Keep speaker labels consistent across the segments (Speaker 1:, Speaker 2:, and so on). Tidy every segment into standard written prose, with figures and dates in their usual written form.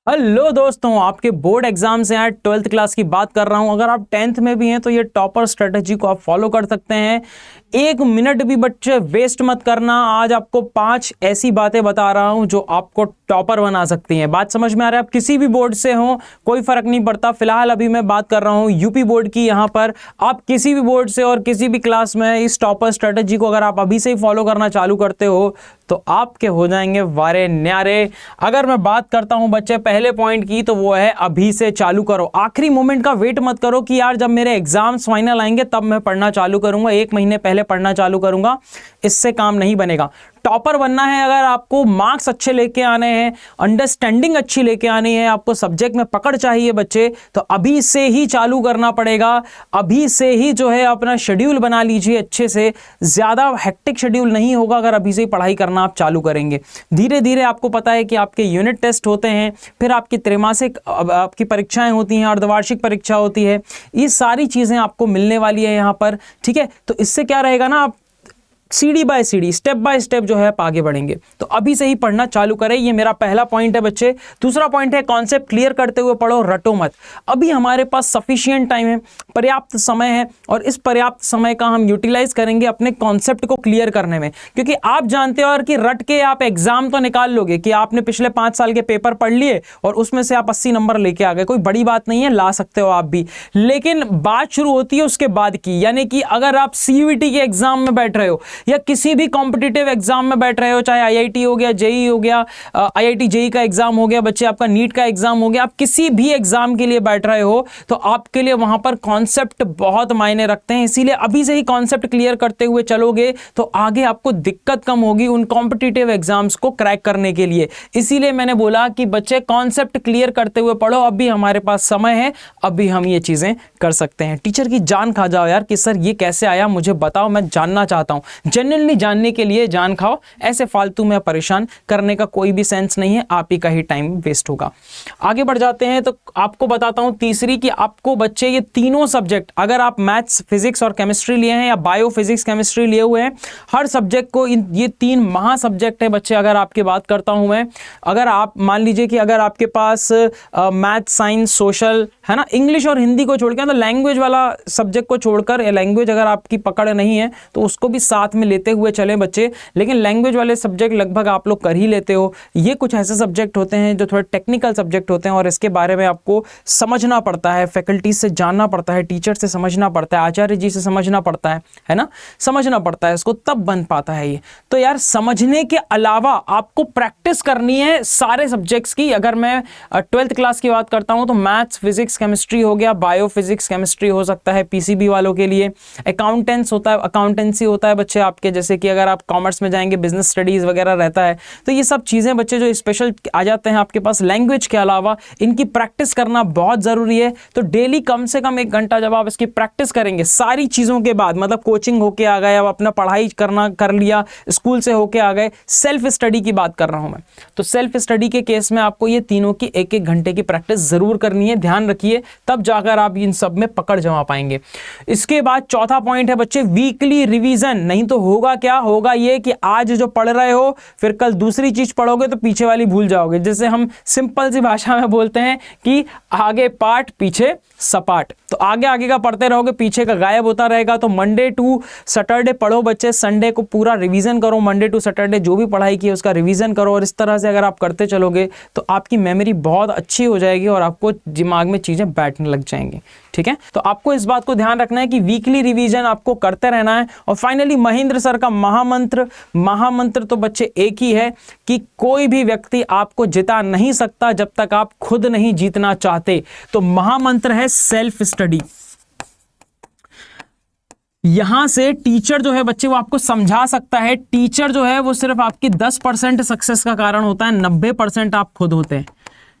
Speaker 1: Hello दोस्तों, आपके board exam से यार 12th क्लास की बात कर रहा हूं। अगर आप 10th में भी हैं तो ये टॉपर स्ट्रेटजी को आप फॉलो कर सकते हैं। एक मिनट भी बच्चे वेस्ट मत करना। आज आपको 5 ऐसी बातें बता रहा हूं जो आपको टॉपर बना सकती हैं। बात समझ में आ रहा है? आप किसी भी बोर्ड से हो, कोई फर्क नहीं पड़ता। फिलहाल अभी मैं बात कर रहा हूं यूपी बोर्ड की। यहां पर आप किसी भी बोर्ड से और किसी भी क्लास में इस टॉपर स्ट्रेटजी को अगर आप अभी से ही फॉलो करना चालू करते हो तो आपके हो जाएंगे वारे न्यारे। अगर मैं बात करता हूं बच्चे पहले पॉइंट की, तो वो है अभी से चालू करो। आखिरी मोमेंट का वेट मत करो कि यार जब मेरे एग्जाम्स फाइनल आएंगे तब मैं पढ़ना चालू करूंगा, 1 महीने पहले पढ़ना चालू करूंगा। इससे काम नहीं बनेगा। टॉपर बनना है, अगर आपको मार्क्स अच्छे लेके आने हैं, अंडरस्टैंडिंग अच्छी लेके आनी है, आपको सब्जेक्ट में पकड़ चाहिए बच्चे, तो अभी से ही चालू करना पड़ेगा। अभी से ही जो है अपना शेड्यूल बना लीजिए अच्छे से। ज्यादा हेक्टिक शेड्यूल नहीं होगा अगर अभी से ही पढ़ाई करना आप चालू करेंगे। धीरे धीरे आपको पता है कि आपके यूनिट टेस्ट होते हैं, फिर आपकी त्रैमासिक आपकी परीक्षाएं होती हैं, अर्धवार्षिक परीक्षा होती है। ये सारी चीजें आपको मिलने वाली है यहाँ पर, ठीक है। तो इससे क्या रहेगा ना, आप सीढ़ी बाय सीढ़ी, स्टेप बाय स्टेप जो है आप आगे बढ़ेंगे। तो अभी से ही पढ़ना चालू करें। ये मेरा पहला पॉइंट है बच्चे। दूसरा पॉइंट है कॉन्सेप्ट क्लियर करते हुए पढ़ो, रटो मत। अभी हमारे पास सफिशिएंट टाइम है, पर्याप्त समय है, और इस पर्याप्त समय का हम यूटिलाइज करेंगे अपने कॉन्सेप्ट को क्लियर करने में। क्योंकि आप जानते हो कि रट के आप एग्जाम तो निकाल लोगे कि आपने पिछले 5 साल के पेपर पढ़ लिए और उसमें से आप 80 नंबर लेके आ गए, कोई बड़ी बात नहीं है, ला सकते हो आप भी। लेकिन बात शुरू होती है उसके बाद की, यानी कि अगर आप सीयूईटी के एग्जाम में बैठ रहे हो या किसी भी कॉम्पिटिटिव एग्जाम में बैठ रहे हो, चाहे आईआईटी हो गया, जेई हो गया, आईआईटी जेई का एग्जाम हो गया बच्चे, आपका नीट का एग्जाम हो गया, आप किसी भी एग्जाम के लिए बैठ रहे हो तो आपके लिए वहां पर कॉन्सेप्ट बहुत मायने रखते हैं। इसीलिए अभी से ही कॉन्सेप्ट क्लियर करते हुए चलोगे तो आगे आपको दिक्कत कम होगी उन कॉम्पिटिटिव एग्जाम्स को क्रैक करने के लिए। इसीलिए मैंने बोला कि बच्चे कॉन्सेप्ट क्लियर करते हुए पढ़ो। अभी हमारे पास समय है, अभी हम ये चीजें कर सकते हैं। टीचर की जान खा जाओ यार कि सर ये कैसे आया, मुझे बताओ, मैं जानना चाहता हूं। जेन्युइनली जानने के लिए जान खाओ। ऐसे फालतू में परेशान करने का कोई भी सेंस नहीं है, आप ही का ही टाइम वेस्ट होगा। आगे बढ़ जाते हैं तो आपको बताता हूं तीसरी कि आपको बच्चे ये तीनों सब्जेक्ट, अगर आप मैथ्स, फिजिक्स और केमिस्ट्री लिए हैं या बायो, फिजिक्स, केमिस्ट्री लिए हुए हैं, हर सब्जेक्ट को ये 3 महा सब्जेक्ट है बच्चे। अगर आपकी बात करता हूं मैं, अगर आप मान लीजिए कि अगर आपके पास मैथ, साइंस, सोशल है ना, इंग्लिश और हिंदी को छोड़कर, तो लैंग्वेज वाला सब्जेक्ट को छोड़कर, या लैंग्वेज अगर आपकी पकड़ नहीं है तो उसको भी साथ में लेते हुए चलें बच्चे। लेकिन लैंग्वेज वाले सब्जेक्ट लगभग आप लोग कर ही लेते हो। ये कुछ ऐसे सब्जेक्ट होते हैं जो थोड़े टेक्निकल सब्जेक्ट होते हैं और इसके बारे में आपको समझना पड़ता है, फैकल्टी से जानना पड़ता है, टीचर से समझना पड़ता है, आचार्य जी से समझना पड़ता है ना, समझना पड़ता है इसको, तब बन पाता है ये। तो यार समझने के अलावा आपको प्रैक्टिस करनी है सारे सब्जेक्ट्स की। अगर मैं 12th क्लास की बात करता हूं तो मैथ्स, फिजिक्स, केमिस्ट्री हो गया, बायो, फिजिक्स, केमिस्ट्री हो सकता है पीसीबी वालों के लिए। अकाउंटेंस होता है, अकाउंटेंसी होता है बच्चे आपके, जैसे कि अगर आप कॉमर्स में जाएंगे बिजनेस स्टडीज वगैरह रहता है। तो ये सब चीजें बच्चे जो स्पेशल आ जाते हैं आपके पास लैंग्वेज के अलावा, इनकी प्रैक्टिस करना बहुत जरूरी है। तो डेली कम से कम 1 घंटा जब आप इसकी प्रैक्टिस करेंगे सारी चीजों के बाद, मतलब कोचिंग होके आ गए, अब अपना पढ़ाई करना कर लिया, स्कूल से होके आ गए, सेल्फ स्टडी की बात कर रहा हूं मैं, तो सेल्फ स्टडी के केस में आपको ये तीनों की 1-1 घंटे की प्रैक्टिस जरूर करनी है, ध्यान रखिए, तब जाकर आप इन सब में पकड़ जमा पाएंगे। इसके बाद चौथा पॉइंट है बच्चे वीकली रिवीजन। नहीं तो होगा क्या, होगा ये कि आज जो पढ़ रहे हो फिर कल दूसरी चीज पढ़ोगे तो पीछे वाली भूल जाओगे। जैसे हम सिंपल सी भाषा में बोलते हैं कि आगे पाठ पीछे सपाट। तो आगे आगे का पढ़ते रहोगे, पीछे का गायब होता रहेगा। तो मंडे टू सैटरडे पढ़ो बच्चे, संडे को पूरा रिवीजन करो, मंडे टू सैटरडे जो भी पढ़ाई की है उसका रिवीजन करो। और इस तरह से अगर आप करते चलोगे तो आपकी मेमोरी बहुत अच्छी हो जाएगी और आपको दिमाग में चीजें बैठने लग जाएंगी, ठीक है। तो आपको इस बात को ध्यान रखना है कि वीकली रिवीजन आपको करते रहना है। और फाइनली महेंद्र सर का महामंत्र तो बच्चे एक ही है कि कोई भी व्यक्ति आपको जिता नहीं सकता जब तक आप खुद नहीं जीतना चाहते। तो महामंत्र है सेल्फ स्टडी। यहां से टीचर जो है बच्चे वो आपको समझा सकता है। टीचर जो है वो सिर्फ आपकी 10% सक्सेस का कारण होता है, 90% आप खुद होते हैं,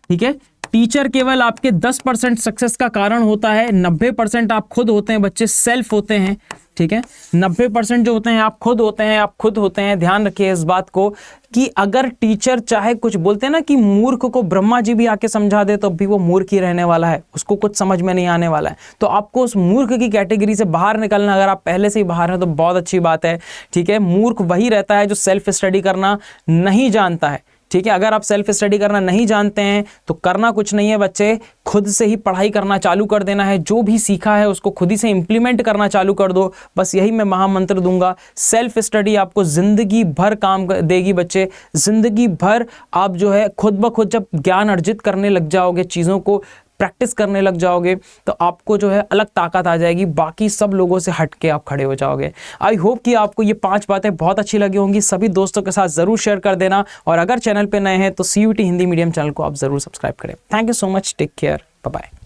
Speaker 1: ठीक है। टीचर केवल आपके 10% सक्सेस का कारण होता है, 90% आप खुद होते हैं बच्चे, सेल्फ होते हैं, ठीक है। 90% जो होते हैं आप खुद होते हैं, आप खुद होते हैं। ध्यान रखिए इस बात को कि अगर टीचर चाहे कुछ, बोलते हैं ना कि मूर्ख को ब्रह्मा जी भी आके समझा दे तो भी वो मूर्ख ही रहने वाला है, उसको कुछ समझ में नहीं आने वाला है। तो आपको उस मूर्ख की कैटेगरी से बाहर निकलना, अगर आप पहले से ही बाहर हैं तो बहुत अच्छी बात है, ठीक है। मूर्ख वही रहता है जो सेल्फ स्टडी करना नहीं जानता है, ठीक है। अगर आप सेल्फ स्टडी करना नहीं जानते हैं तो करना कुछ नहीं है बच्चे, खुद से ही पढ़ाई करना चालू कर देना है। जो भी सीखा है उसको खुद ही से इंप्लीमेंट करना चालू कर दो। बस यही मैं महामंत्र दूंगा। सेल्फ स्टडी आपको जिंदगी भर काम देगी बच्चे। जिंदगी भर आप जो है खुद ब खुद जब ज्ञान अर्जित करने लग जाओगे, चीज़ों को प्रैक्टिस करने लग जाओगे, तो आपको जो है अलग ताकत आ जाएगी, बाकी सब लोगों से हट के आप खड़े हो जाओगे। आई होप कि आपको ये 5 बातें बहुत अच्छी लगी होंगी। सभी दोस्तों के साथ ज़रूर शेयर कर देना, और अगर चैनल पे नए हैं तो CUET हिंदी मीडियम चैनल को आप ज़रूर सब्सक्राइब करें। Thank you so much, take care, bye bye.